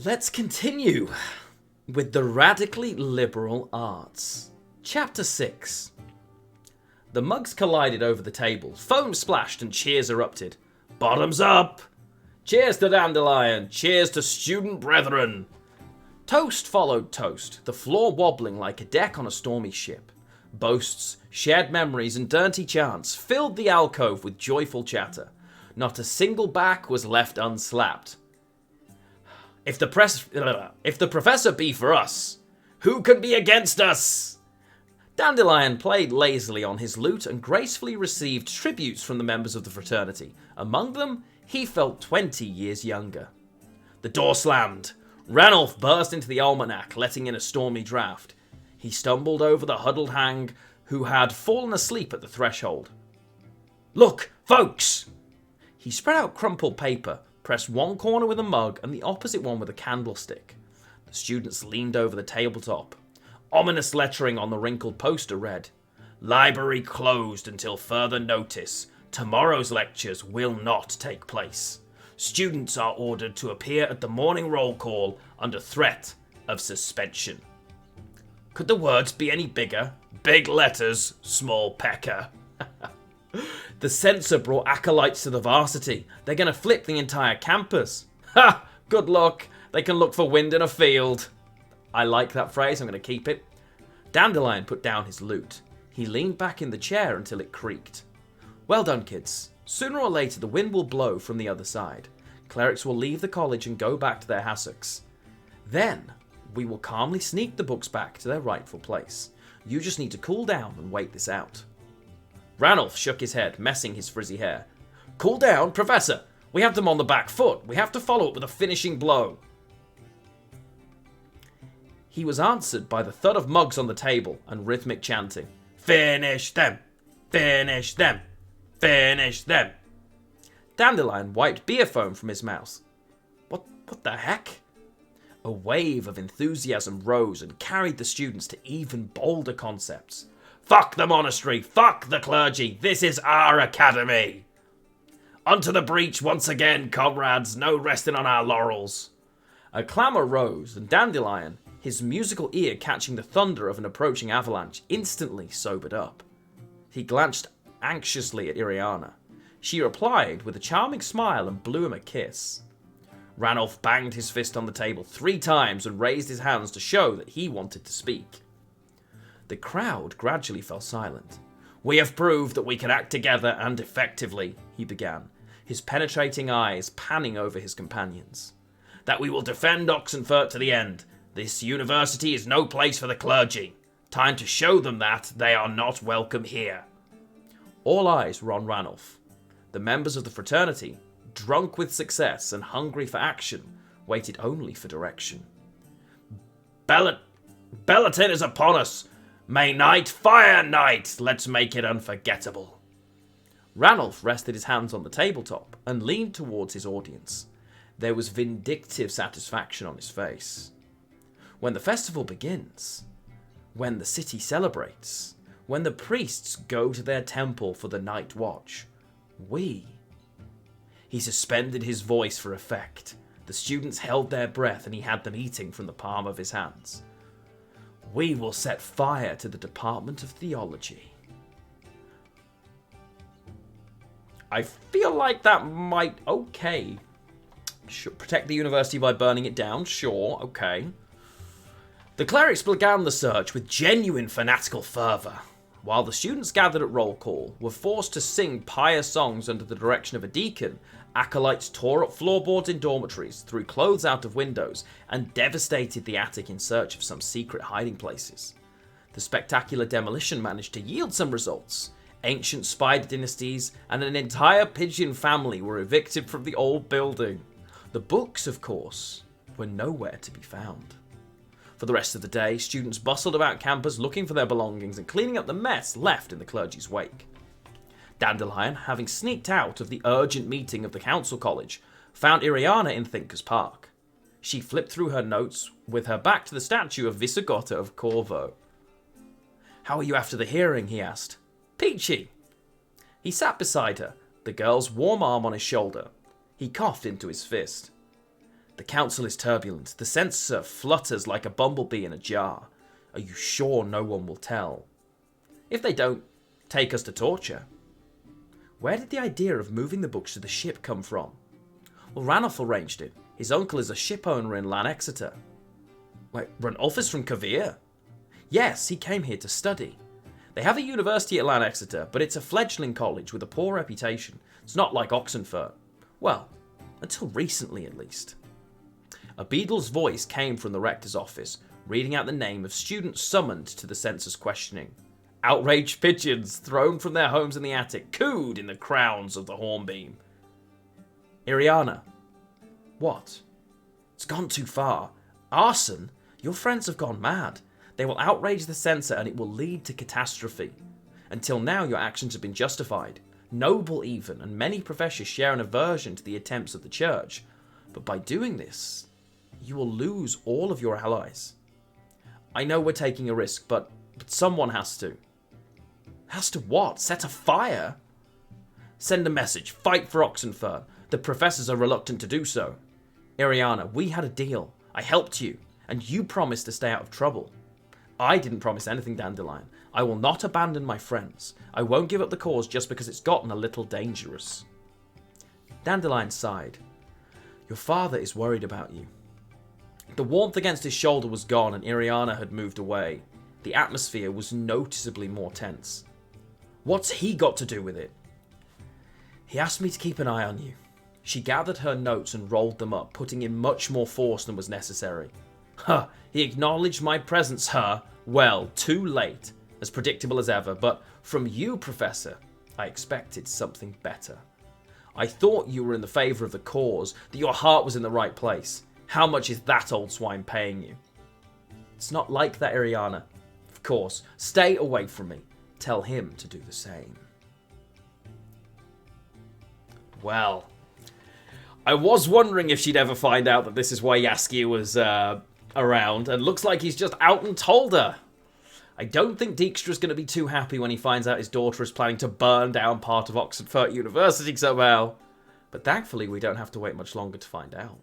Let's continue with the radically liberal arts. Chapter 6. The mugs collided over the table, foam splashed and cheers erupted. Bottoms up! Cheers to Dandelion! Cheers to student brethren! Toast followed toast, the floor wobbling like a deck on a stormy ship. Boasts, shared memories and dirty chants filled the alcove with joyful chatter. Not a single back was left unslapped. If the professor be for us, who can be against us? Dandelion played lazily on his lute and gracefully received tributes from the members of the fraternity. Among them, he felt 20 years younger. The door slammed. Ranulph burst into the almanac, letting in a stormy draft. He stumbled over the huddled hag who had fallen asleep at the threshold. Look, folks! He spread out crumpled paper, pressed one corner with a mug and the opposite one with a candlestick. The students leaned over the tabletop. Ominous lettering on the wrinkled poster read, "Library closed until further notice. Tomorrow's lectures will not take place. Students are ordered to appear at the morning roll call under threat of suspension." Could the words be any bigger? Big letters, small pecker. The censor brought acolytes to the varsity. They're going to flip the entire campus. Ha! Good luck. They can look for wind in a field. I like that phrase. I'm going to keep it. Dandelion put down his lute. He leaned back in the chair until it creaked. Well done, kids. Sooner or later, the wind will blow from the other side. Clerics will leave the college and go back to their hassocks. Then, we will calmly sneak the books back to their rightful place. You just need to cool down and wait this out. Ranulph shook his head, messing his frizzy hair. Cool down, Professor. We have them on the back foot. We have to follow up with a finishing blow. He was answered by the thud of mugs on the table and rhythmic chanting. Finish them! Finish them! Finish them! Dandelion wiped beer foam from his mouth. What the heck? A wave of enthusiasm rose and carried the students to even bolder concepts. Fuck the monastery! Fuck the clergy! This is our academy! Onto the breach once again, comrades! No resting on our laurels! A clamour rose, and Dandelion, his musical ear catching the thunder of an approaching avalanche, instantly sobered up. He glanced anxiously at Iriana. She replied with a charming smile and blew him a kiss. Ranulph banged his fist on the table 3 times and raised his hands to show that he wanted to speak. The crowd gradually fell silent. We have proved that we can act together and effectively, he began, his penetrating eyes panning over his companions. That we will defend Oxenfurt to the end. This university is no place for the clergy. Time to show them that they are not welcome here. All eyes were on Ranulph. The members of the fraternity, drunk with success and hungry for action, waited only for direction. Bellatin is upon us! May night, fire night! Let's make it unforgettable. Ranulph rested his hands on the tabletop and leaned towards his audience. There was vindictive satisfaction on his face. When the festival begins, when the city celebrates, when the priests go to their temple for the night watch, He suspended his voice for effect. The students held their breath and he had them eating from the palm of his hands. We will set fire to the Department of Theology. I feel like that might... Okay. Sure. Protect the university by burning it down. Sure. Okay. The clerics began the search with genuine fanatical fervour, while the students gathered at roll call were forced to sing pious songs under the direction of a deacon. Acolytes tore up floorboards in dormitories, threw clothes out of windows, and devastated the attic in search of some secret hiding places. The spectacular demolition managed to yield some results. Ancient spider dynasties and an entire pigeon family were evicted from the old building. The books, of course, were nowhere to be found. For the rest of the day, students bustled about campus looking for their belongings and cleaning up the mess left in the clergy's wake. Dandelion, having sneaked out of the urgent meeting of the council college, found Iriana in Thinker's Park. She flipped through her notes with her back to the statue of Visigotta of Corvo. "How are you after the hearing?" he asked. "Peachy." He sat beside her, the girl's warm arm on his shoulder. He coughed into his fist. The council is turbulent. The censor flutters like a bumblebee in a jar. Are you sure no one will tell? If they don't, take us to torture. Where did the idea of moving the books to the ship come from? Well, Ranulph arranged it. His uncle is a ship owner in Exeter. Wait, Ranulph is from Kavir? Yes, he came here to study. They have a university at Exeter, but it's a fledgling college with a poor reputation. It's not like Oxenfurt. Well, until recently at least. A beadle's voice came from the rector's office, reading out the name of students summoned to the censor's questioning. Outraged pigeons, thrown from their homes in the attic, cooed in the crowns of the hornbeam. Iriana. What? It's gone too far. Arson? Your friends have gone mad. They will outrage the censor and it will lead to catastrophe. Until now, your actions have been justified. Noble even, and many professors share an aversion to the attempts of the church. But by doing this, you will lose all of your allies. I know we're taking a risk, but someone has to. Has to what? Set a fire? Send a message. Fight for Oxenfurt. The professors are reluctant to do so. Iriana, we had a deal. I helped you, and you promised to stay out of trouble. I didn't promise anything, Dandelion. I will not abandon my friends. I won't give up the cause just because it's gotten a little dangerous. Dandelion sighed. Your father is worried about you. The warmth against his shoulder was gone and Iriana had moved away. The atmosphere was noticeably more tense. What's he got to do with it? He asked me to keep an eye on you. She gathered her notes and rolled them up, putting in much more force than was necessary. Huh, he acknowledged my presence, huh? Well, too late. As predictable as ever, but from you, Professor, I expected something better. I thought you were in the favour of the cause, that your heart was in the right place. How much is that old swine paying you? It's not like that, Iriana. Of course, stay away from me. Tell him to do the same. Well, I was wondering if she'd ever find out that this is why Jaskier was around, and looks like he's just out and told her. I don't think Dijkstra's going to be too happy when he finds out his daughter is planning to burn down part of Oxenfurt University somehow. But thankfully, we don't have to wait much longer to find out.